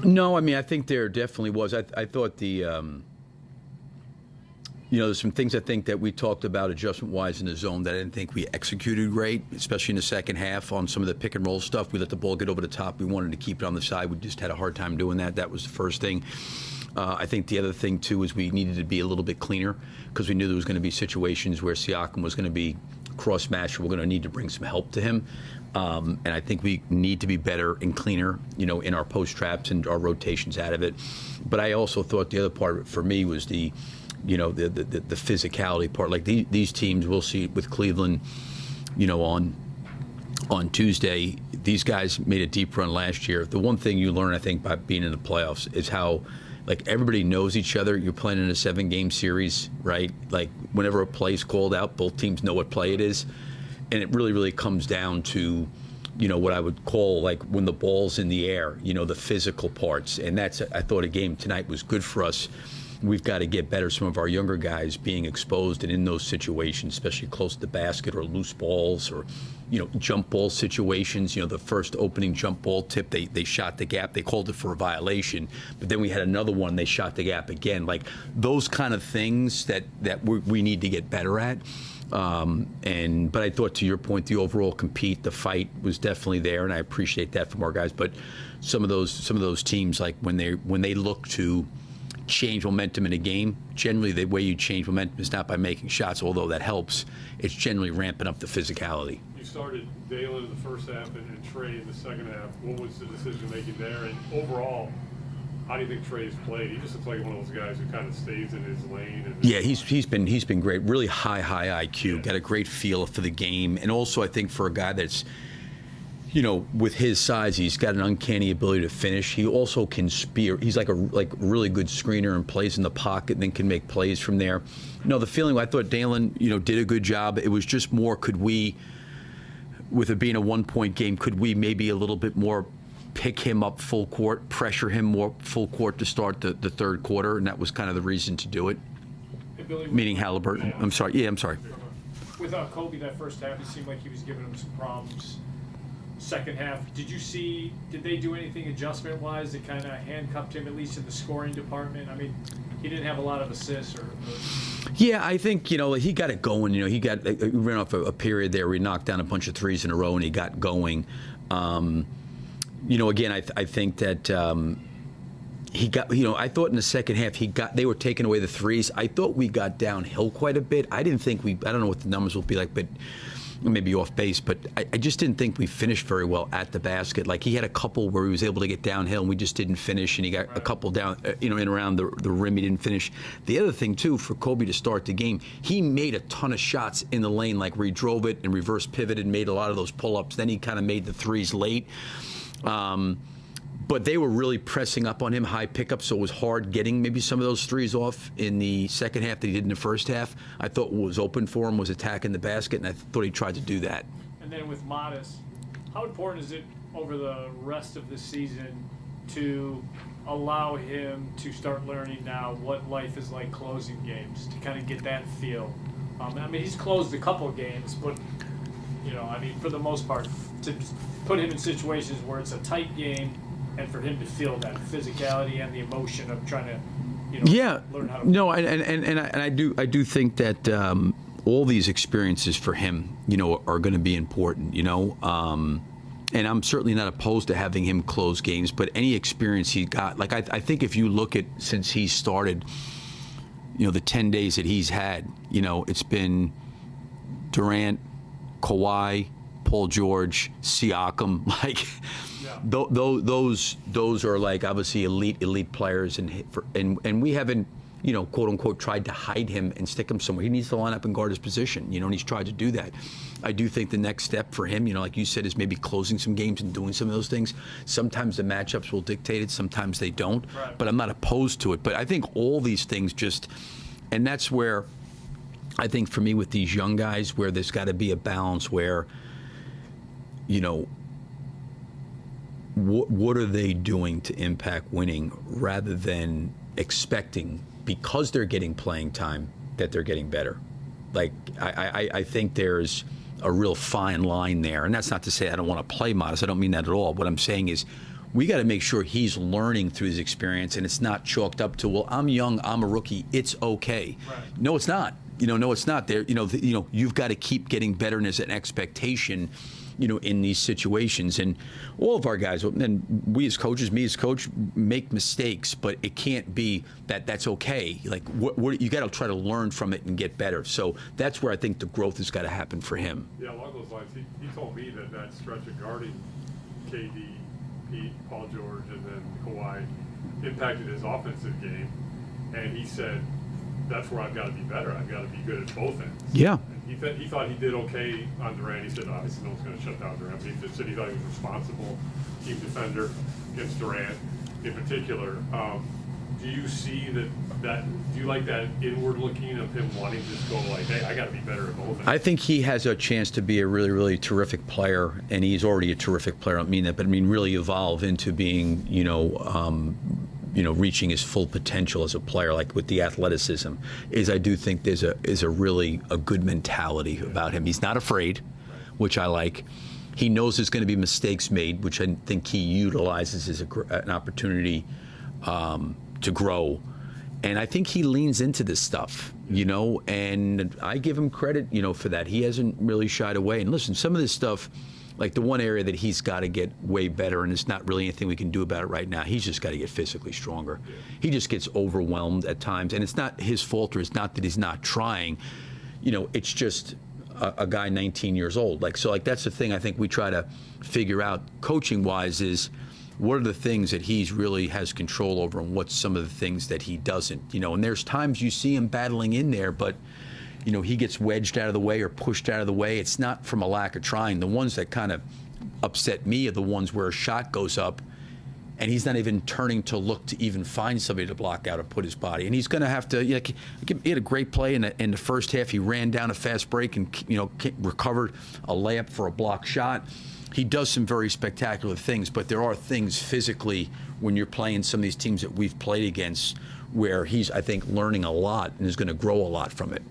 No, I mean, I think there definitely was. I thought there's some things I think that we talked about adjustment-wise in the zone that I didn't think we executed great, especially in the second half on some of the pick and roll stuff. We let the ball get over the top. We wanted to keep it on the side. We just had a hard time doing that. That was the first thing. I think the other thing, too, is we needed to be a little bit cleaner because we knew there was going to be situations where Siakam was going to be cross-matched. We're going to need to bring some help to him. And I think we need to be better and cleaner, in our post traps and our rotations out of it. But I also thought the other part of it for me was the physicality part. Like these teams, we'll see with Cleveland, on Tuesday. These guys made a deep run last year. The one thing you learn, I think, by being in the playoffs is how, like, everybody knows each other. You're playing in a 7-game series, right? Like, whenever a play's called out, both teams know what play it is. And it really, really comes down to, what I would call, like, when the ball's in the air, the physical parts. And I thought a game tonight was good for us. We've got to get better. Some of our younger guys being exposed and in those situations, especially close to the basket or loose balls or, jump ball situations. The first opening jump ball tip, they shot the gap. They called it for a violation. But then we had another one. They shot the gap again. Like those kind of things that we need to get better at. But I thought, to your point, the overall the fight was definitely there, and I appreciate that from our guys. But some of those teams, like when they look to change momentum in a game, generally the way you change momentum is not by making shots, although that helps. It's generally ramping up the physicality. You started Dalen in the first half and Trey in the second half. What was the decision making there? And overall, how do you think Trey's played? He just looks like one of those guys who kind of stays in his lane. And yeah, he's been great. Really high IQ. Yeah. Got a great feel for the game, and also I think for a guy that's, with his size, he's got an uncanny ability to finish. He also can spear. He's like a really good screener and plays in the pocket and then can make plays from there. The feeling, I thought Dalen, did a good job. It was just more, could we, with it being a 1-point game, could we maybe a little bit more pick him up full court, pressure him more full court to start the third quarter, and that was kind of the reason to do it. Meaning Halliburton. Yeah. I'm sorry. With Kobe that first half, it seemed like he was giving him some problems. Second half, did they do anything adjustment-wise that kind of handcuffed him, at least in the scoring department? I mean, he didn't have a lot of assists. Yeah, I think, he got it going. He ran off a period there where he knocked down a bunch of threes in a row and he got going. Again, I think that he got, I thought in the second half they were taking away the threes. I thought we got downhill quite a bit. I didn't think I don't know what the numbers will be like, but maybe off base, but I just didn't think we finished very well at the basket. Like he had a couple where he was able to get downhill and we just didn't finish, and he got a couple down, in around the rim, he didn't finish. The other thing too, for Kobe to start the game, he made a ton of shots in the lane, like where he drove it and reverse pivoted and made a lot of those pull-ups. Then he kind of made the threes late. But they were really pressing up on him, high pickup, so it was hard getting maybe some of those threes off in the second half that he did in the first half. I thought what was open for him was attacking the basket, and I thought he tried to do that. And then with Modest, how important is it over the rest of the season to allow him to start learning now what life is like closing games, to kind of get that feel? I mean, he's closed a couple of games, but, for the most part, to put him in situations where it's a tight game, and for him to feel that physicality and the emotion of trying to, learn how to. No, and I do think that all these experiences for him, are going to be important. And I'm certainly not opposed to having him close games, but any experience he got, like I think if you look at since he started, the 10 days that he's had, it's been Durant, Kawhi, Paul George, Siakam, like. Those are like obviously elite players, and we haven't, quote unquote, tried to hide him and stick him somewhere. He needs to line up and guard his position, and he's tried to do that. I do think the next step for him, like you said, is maybe closing some games and doing some of those things. Sometimes the matchups will dictate it, sometimes they don't. Right. But I'm not opposed to it. But I think all these things and that's where I think for me with these young guys, where there's got to be a balance where, what are they doing to impact winning rather than expecting, because they're getting playing time, that they're getting better. Like, I think there's a real fine line there. And that's not to say I don't want to play Modest. I don't mean that at all. What I'm saying is we got to make sure he's learning through his experience, and it's not chalked up to, well, I'm young, I'm a rookie, it's okay. Right. No, it's not. No, it's not. There, you've got to keep getting better, and there's an expectation, in these situations. And all of our guys, and we as coaches, me as coach, make mistakes, but it can't be that's okay. Like, you got to try to learn from it and get better. So that's where I think the growth has got to happen for him. Yeah, along those lines, he told me that stretch of guarding KD, Pete, Paul George, and then Kawhi impacted his offensive game. And he said, that's where I've got to be better. I've got to be good at both ends. Yeah. And he thought he did okay on Durant. He said, obviously, no one's going to shut down Durant. But he said he thought he was responsible team defender against Durant in particular. Do you see that? Do you like that inward looking of him wanting to just go like, hey, I got to be better at both ends? I think he has a chance to be a really, really terrific player, and he's already a terrific player. I don't mean that, but I mean really evolve into being, reaching his full potential as a player, like with the athleticism. I do think there's a really a good mentality about him. He's not afraid, which I like. He knows there's going to be mistakes made, which I think he utilizes as an opportunity to grow. And I think he leans into this stuff, and I give him credit, for that. He hasn't really shied away. And listen, some of this stuff, like the one area that he's got to get way better, and it's not really anything we can do about it right now, he's just got to get physically stronger. He just gets overwhelmed at times, and it's not his fault, or it's not that he's not trying. It's just a guy 19 years old. So that's the thing I think we try to figure out coaching-wise is, what are the things that he's really has control over, and what's some of the things that he doesn't? And there's times you see him battling in there, but he gets wedged out of the way or pushed out of the way. It's not from a lack of trying. The ones that kind of upset me are the ones where a shot goes up and he's not even turning to look to even find somebody to block out or put his body. And he's going to have to. He had a great play in the first half. He ran down a fast break and recovered a layup for a block shot. He does some very spectacular things, but there are things physically when you're playing some of these teams that we've played against where he's, I think, learning a lot and is going to grow a lot from it.